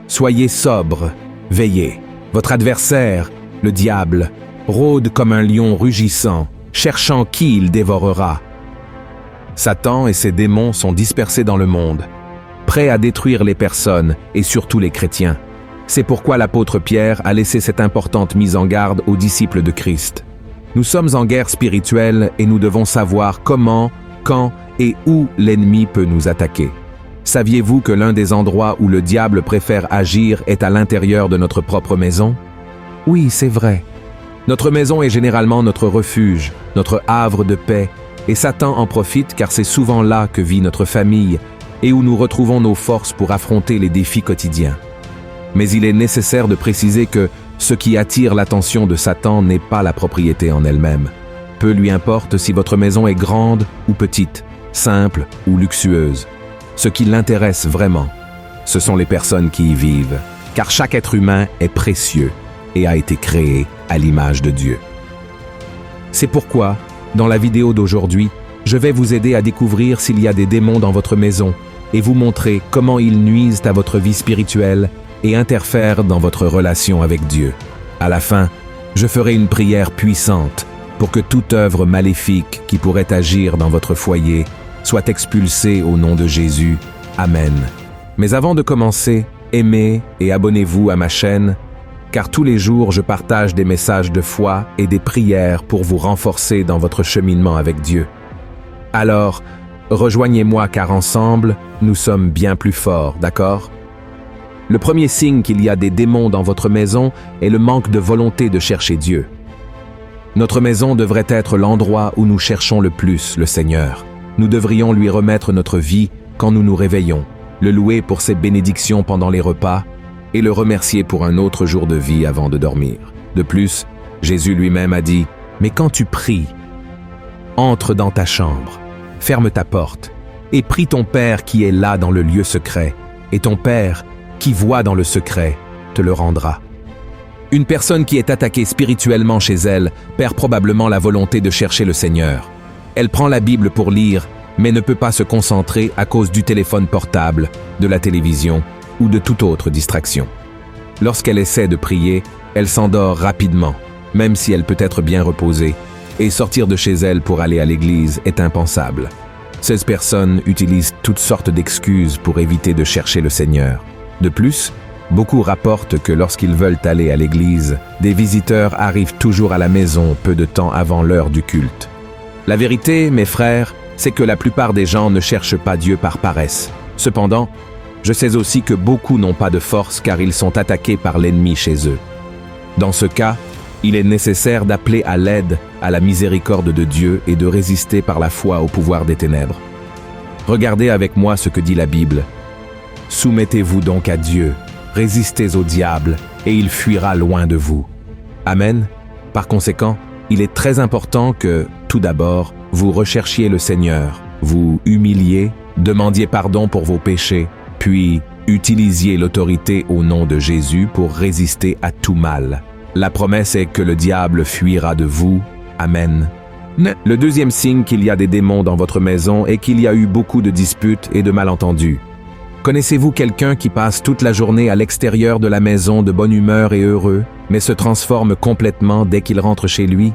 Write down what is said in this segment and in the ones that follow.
Soyez sobres, veillez. Votre adversaire, le diable, rôde comme un lion rugissant, cherchant qui il dévorera. Satan et ses démons sont dispersés dans le monde, prêts à détruire les personnes et surtout les chrétiens. C'est pourquoi l'apôtre Pierre a laissé cette importante mise en garde aux disciples de Christ. Nous sommes en guerre spirituelle et nous devons savoir comment, quand et où l'ennemi peut nous attaquer. Saviez-vous que l'un des endroits où le diable préfère agir est à l'intérieur de notre propre maison? Oui, c'est vrai. Notre maison est généralement notre refuge, notre havre de paix, et Satan en profite car c'est souvent là que vit notre famille et où nous retrouvons nos forces pour affronter les défis quotidiens. Mais il est nécessaire de préciser que ce qui attire l'attention de Satan n'est pas la propriété en elle-même. Peu lui importe si votre maison est grande ou petite, simple ou luxueuse. Ce qui l'intéresse vraiment, ce sont les personnes qui y vivent, car chaque être humain est précieux et a été créé à l'image de Dieu. C'est pourquoi, dans la vidéo d'aujourd'hui, je vais vous aider à découvrir s'il y a des démons dans votre maison et vous montrer comment ils nuisent à votre vie spirituelle et interfèrent dans votre relation avec Dieu. À la fin, je ferai une prière puissante pour que toute œuvre maléfique qui pourrait agir dans votre foyer soit expulsée au nom de Jésus. Amen. Mais avant de commencer, aimez et abonnez-vous à ma chaîne, car tous les jours je partage des messages de foi et des prières pour vous renforcer dans votre cheminement avec Dieu. Alors, rejoignez-moi car ensemble, nous sommes bien plus forts, d'accord? Le premier signe qu'il y a des démons dans votre maison est le manque de volonté de chercher Dieu. Notre maison devrait être l'endroit où nous cherchons le plus le Seigneur. Nous devrions lui remettre notre vie quand nous nous réveillons, le louer pour ses bénédictions pendant les repas et le remercier pour un autre jour de vie avant de dormir. De plus, Jésus lui-même a dit « Mais quand tu pries, entre dans ta chambre, ferme ta porte et prie ton Père qui est là dans le lieu secret, et ton Père qui voit dans le secret te le rendra. » Une personne qui est attaquée spirituellement chez elle perd probablement la volonté de chercher le Seigneur. Elle prend la Bible pour lire, mais ne peut pas se concentrer à cause du téléphone portable, de la télévision ou de toute autre distraction. Lorsqu'elle essaie de prier, elle s'endort rapidement, même si elle peut être bien reposée, et sortir de chez elle pour aller à l'église est impensable. Ces personnes utilisent toutes sortes d'excuses pour éviter de chercher le Seigneur. De plus, beaucoup rapportent que lorsqu'ils veulent aller à l'église, des visiteurs arrivent toujours à la maison peu de temps avant l'heure du culte. La vérité, mes frères, c'est que la plupart des gens ne cherchent pas Dieu par paresse. Cependant, je sais aussi que beaucoup n'ont pas de force car ils sont attaqués par l'ennemi chez eux. Dans ce cas, il est nécessaire d'appeler à l'aide à la miséricorde de Dieu et de résister par la foi au pouvoir des ténèbres. Regardez avec moi ce que dit la Bible. « Soumettez-vous donc à Dieu, résistez au diable, et il fuira loin de vous. » Amen. Par conséquent, il est très important que, tout d'abord, vous recherchiez le Seigneur, vous humiliez, demandiez pardon pour vos péchés, puis utilisiez l'autorité au nom de Jésus pour résister à tout mal. La promesse est que le diable fuira de vous. Amen. Le deuxième signe qu'il y a des démons dans votre maison est qu'il y a eu beaucoup de disputes et de malentendus. Connaissez-vous quelqu'un qui passe toute la journée à l'extérieur de la maison de bonne humeur et heureux, mais se transforme complètement dès qu'il rentre chez lui?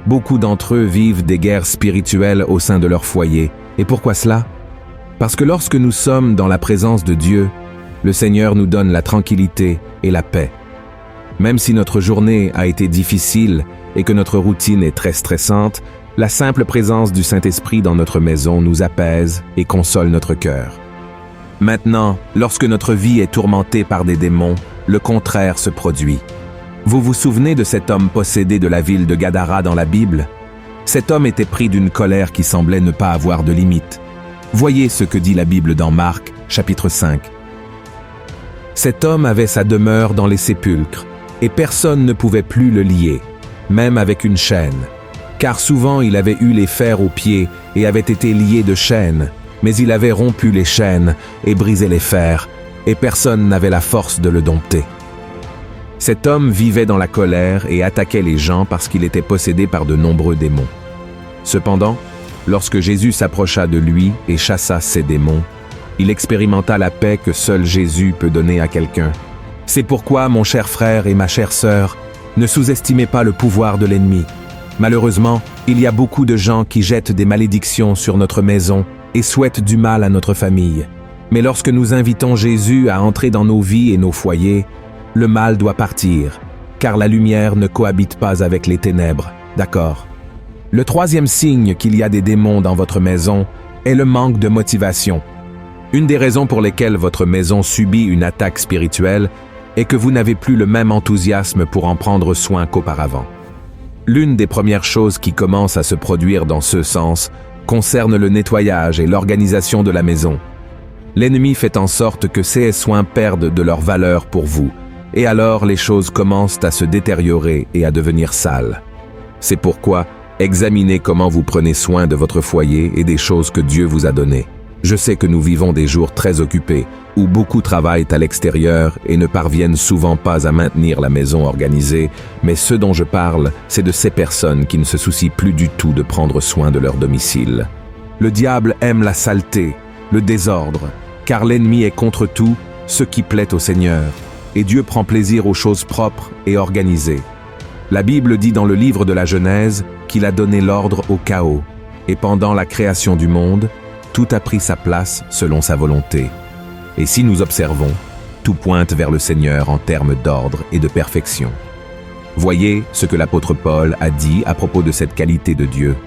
Beaucoup d'entre eux vivent des guerres spirituelles au sein de leur foyer. Et pourquoi cela? Parce que lorsque nous sommes dans la présence de Dieu, le Seigneur nous donne la tranquillité et la paix. Même si notre journée a été difficile et que notre routine est très stressante, la simple présence du Saint-Esprit dans notre maison nous apaise et console notre cœur. Maintenant, lorsque notre vie est tourmentée par des démons, le contraire se produit. Vous vous souvenez de cet homme possédé de la ville de Gadara dans la Bible? Cet homme était pris d'une colère qui semblait ne pas avoir de limite. Voyez ce que dit la Bible dans Marc, chapitre 5. Cet homme avait sa demeure dans les sépulcres, et personne ne pouvait plus le lier, même avec une chaîne. Car souvent il avait eu les fers aux pieds et avait été lié de chaînes, mais il avait rompu les chaînes et brisé les fers, et personne n'avait la force de le dompter. Cet homme vivait dans la colère et attaquait les gens parce qu'il était possédé par de nombreux démons. Cependant, lorsque Jésus s'approcha de lui et chassa ces démons, il expérimenta la paix que seul Jésus peut donner à quelqu'un, C'est pourquoi, mon cher frère et ma chère sœur, ne sous-estimez pas le pouvoir de l'ennemi. Malheureusement, il y a beaucoup de gens qui jettent des malédictions sur notre maison et souhaitent du mal à notre famille. Mais lorsque nous invitons Jésus à entrer dans nos vies et nos foyers, le mal doit partir, car la lumière ne cohabite pas avec les ténèbres, d'accord? Le troisième signe qu'il y a des démons dans votre maison est le manque de motivation. Une des raisons pour lesquelles votre maison subit une attaque spirituelle est que vous n'avez plus le même enthousiasme pour en prendre soin qu'auparavant. L'une des premières choses qui commence à se produire dans ce sens concerne le nettoyage et l'organisation de la maison. L'ennemi fait en sorte que ces soins perdent de leur valeur pour vous, et alors les choses commencent à se détériorer et à devenir sales. C'est pourquoi examinez comment vous prenez soin de votre foyer et des choses que Dieu vous a données. Je sais que nous vivons des jours très occupés, où beaucoup travaillent à l'extérieur et ne parviennent souvent pas à maintenir la maison organisée, mais ce dont je parle, c'est de ces personnes qui ne se soucient plus du tout de prendre soin de leur domicile. Le diable aime la saleté, le désordre, car l'ennemi est contre tout ce qui plaît au Seigneur, et Dieu prend plaisir aux choses propres et organisées. La Bible dit dans le livre de la Genèse qu'il a donné l'ordre au chaos, et pendant la création du monde, tout a pris sa place selon sa volonté. Et si nous observons, tout pointe vers le Seigneur en termes d'ordre et de perfection. Voyez ce que l'apôtre Paul a dit à propos de cette qualité de Dieu.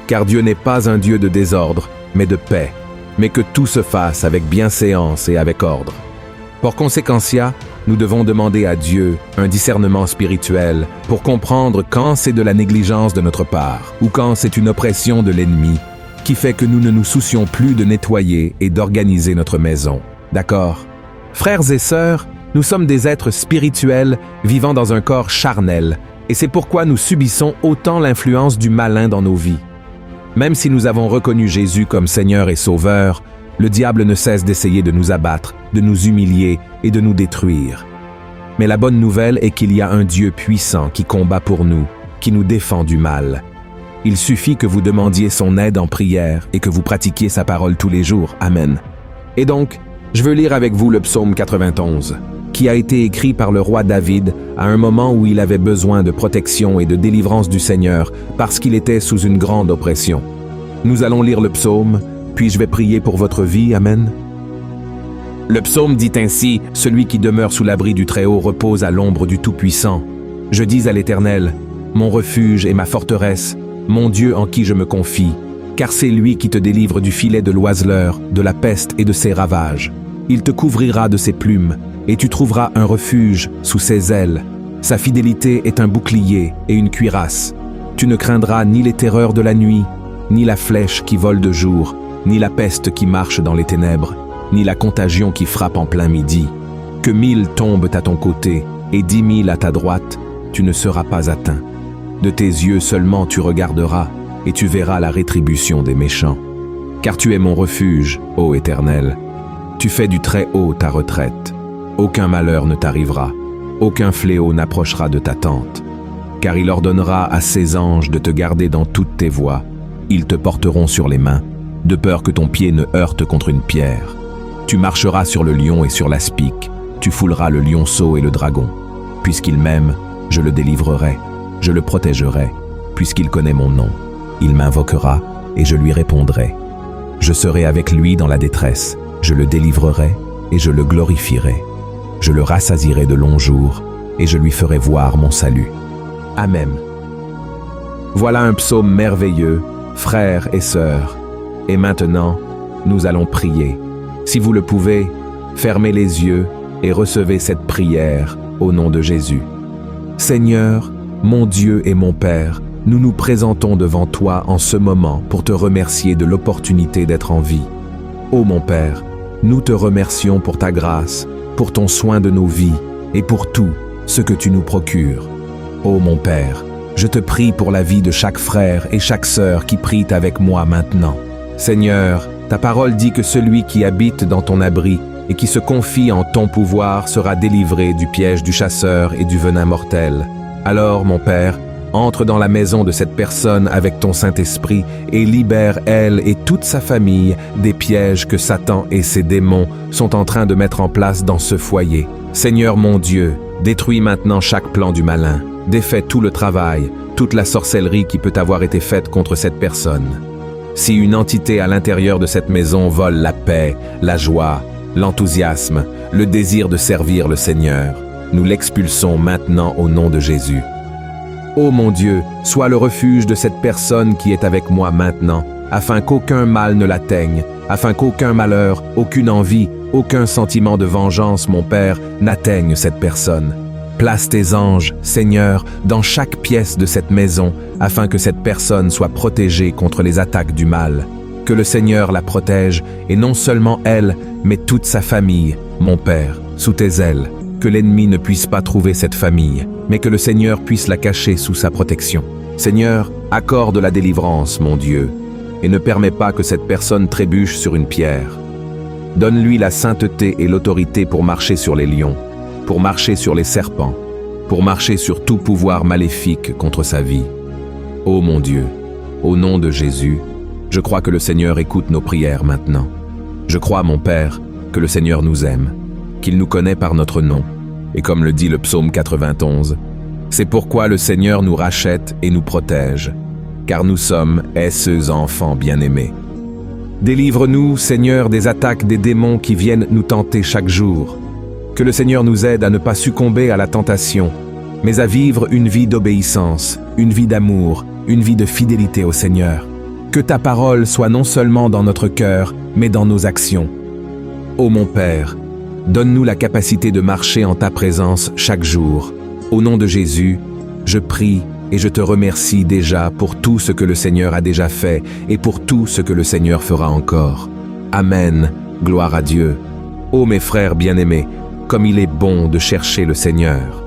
Car Dieu n'est pas un Dieu de désordre, mais de paix, mais que tout se fasse avec bienséance et avec ordre. Por consequentia, nous devons demander à Dieu un discernement spirituel pour comprendre quand c'est de la négligence de notre part ou quand c'est une oppression de l'ennemi qui fait que nous ne nous soucions plus de nettoyer et d'organiser notre maison. D'accord? Frères et sœurs, nous sommes des êtres spirituels vivant dans un corps charnel, et c'est pourquoi nous subissons autant l'influence du malin dans nos vies. Même si nous avons reconnu Jésus comme Seigneur et Sauveur, le diable ne cesse d'essayer de nous abattre, de nous humilier et de nous détruire. Mais la bonne nouvelle est qu'il y a un Dieu puissant qui combat pour nous, qui nous défend du mal. Il suffit que vous demandiez son aide en prière et que vous pratiquiez sa parole tous les jours. Amen. Et donc, je veux lire avec vous le psaume 91, qui a été écrit par le roi David à un moment où il avait besoin de protection et de délivrance du Seigneur parce qu'il était sous une grande oppression. Nous allons lire le psaume, puis je vais prier pour votre vie. Amen. Le psaume dit ainsi, « Celui qui demeure sous l'abri du Très-Haut repose à l'ombre du Tout-Puissant. Je dis à l'Éternel, mon refuge et ma forteresse, mon Dieu en qui je me confie, car c'est lui qui te délivre du filet de l'oiseleur, de la peste et de ses ravages. Il te couvrira de ses plumes, et tu trouveras un refuge sous ses ailes. Sa fidélité est un bouclier et une cuirasse. Tu ne craindras ni les terreurs de la nuit, ni la flèche qui vole de jour, ni la peste qui marche dans les ténèbres, ni la contagion qui frappe en plein midi. Que 1000 tombent à ton côté et 10 000 à ta droite, tu ne seras pas atteint. De tes yeux seulement tu regarderas, et tu verras la rétribution des méchants. Car tu es mon refuge, ô Éternel. Tu fais du Très-Haut ta retraite. Aucun malheur ne t'arrivera, aucun fléau n'approchera de ta tente. Car il ordonnera à ses anges de te garder dans toutes tes voies. Ils te porteront sur les mains, de peur que ton pied ne heurte contre une pierre. Tu marcheras sur le lion et sur l'aspic, tu fouleras le lionceau et le dragon. Puisqu'il m'aime, je le délivrerai. Je le protégerai, puisqu'il connaît mon nom. Il m'invoquera, et je lui répondrai. Je serai avec lui dans la détresse, je le délivrerai, et je le glorifierai. Je le rassasierai de longs jours, et je lui ferai voir mon salut. Amen. Voilà un psaume merveilleux, frères et sœurs. Et maintenant, nous allons prier. Si vous le pouvez, fermez les yeux et recevez cette prière au nom de Jésus. Seigneur, mon Dieu et mon Père, nous nous présentons devant toi en ce moment pour te remercier de l'opportunité d'être en vie. Ô mon Père, nous te remercions pour ta grâce, pour ton soin de nos vies et pour tout ce que tu nous procures. Ô mon Père, je te prie pour la vie de chaque frère et chaque sœur qui prie avec moi maintenant. Seigneur, ta parole dit que celui qui habite dans ton abri et qui se confie en ton pouvoir sera délivré du piège du chasseur et du venin mortel. Alors, mon Père, Entre dans la maison de cette personne avec ton Saint-Esprit et libère elle et toute sa famille des pièges que Satan et ses démons sont en train de mettre en place dans ce foyer. Seigneur mon Dieu, détruis maintenant chaque plan du malin. Défais tout le travail, toute la sorcellerie qui peut avoir été faite contre cette personne. Si une entité à l'intérieur de cette maison vole la paix, la joie, l'enthousiasme, le désir de servir le Seigneur, nous l'expulsons maintenant au nom de Jésus. Ô mon Dieu, sois le refuge de cette personne qui est avec moi maintenant, afin qu'aucun mal ne l'atteigne, afin qu'aucun malheur, aucune envie, aucun sentiment de vengeance, mon Père, n'atteigne cette personne. Place tes anges, Seigneur, dans chaque pièce de cette maison, afin que cette personne soit protégée contre les attaques du mal. Que le Seigneur la protège, et non seulement elle, mais toute sa famille, mon Père, sous tes ailes. Que l'ennemi ne puisse pas trouver cette famille, mais que le Seigneur puisse la cacher sous sa protection. Seigneur, accorde la délivrance, mon Dieu, et ne permets pas que cette personne trébuche sur une pierre. Donne-lui la sainteté et l'autorité pour marcher sur les lions, pour marcher sur les serpents, pour marcher sur tout pouvoir maléfique contre sa vie. Ô mon Dieu, au nom de Jésus, je crois que le Seigneur écoute nos prières maintenant. Je crois, mon Père, que le Seigneur nous aime, qu'il nous connaît par notre nom, et comme le dit le psaume 91, c'est pourquoi le Seigneur nous rachète et nous protège, car nous sommes ses enfants bien-aimés. Délivre-nous, Seigneur, des attaques des démons qui viennent nous tenter chaque jour. Que le Seigneur nous aide à ne pas succomber à la tentation, mais à vivre une vie d'obéissance, une vie d'amour, une vie de fidélité au Seigneur. Que ta parole soit non seulement dans notre cœur, mais dans nos actions. Ô mon Père, donne-nous la capacité de marcher en ta présence chaque jour. Au nom de Jésus, je prie et je te remercie déjà pour tout ce que le Seigneur a déjà fait et pour tout ce que le Seigneur fera encore. Amen. Gloire à Dieu. Ô mes frères bien-aimés, comme il est bon de chercher le Seigneur.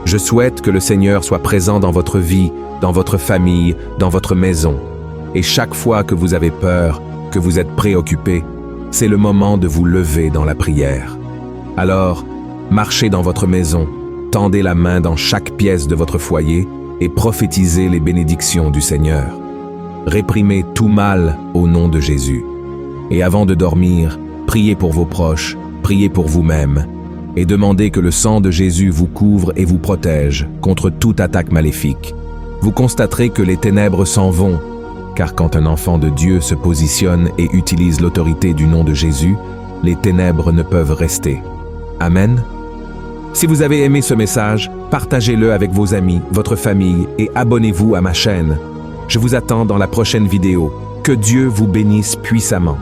Je souhaite que le Seigneur soit présent dans votre vie, dans votre famille, dans votre maison. Et chaque fois que vous avez peur, que vous êtes préoccupé, c'est le moment de vous lever dans la prière. Alors, marchez dans votre maison, tendez la main dans chaque pièce de votre foyer et prophétisez les bénédictions du Seigneur. Réprimez tout mal au nom de Jésus. Et avant de dormir, priez pour vos proches, priez pour vous-même, et demandez que le sang de Jésus vous couvre et vous protège contre toute attaque maléfique. Vous constaterez que les ténèbres s'en vont, car quand un enfant de Dieu se positionne et utilise l'autorité du nom de Jésus, les ténèbres ne peuvent rester. Amen. Si vous avez aimé ce message, partagez-le avec vos amis, votre famille et abonnez-vous à ma chaîne. Je vous attends dans la prochaine vidéo. Que Dieu vous bénisse puissamment.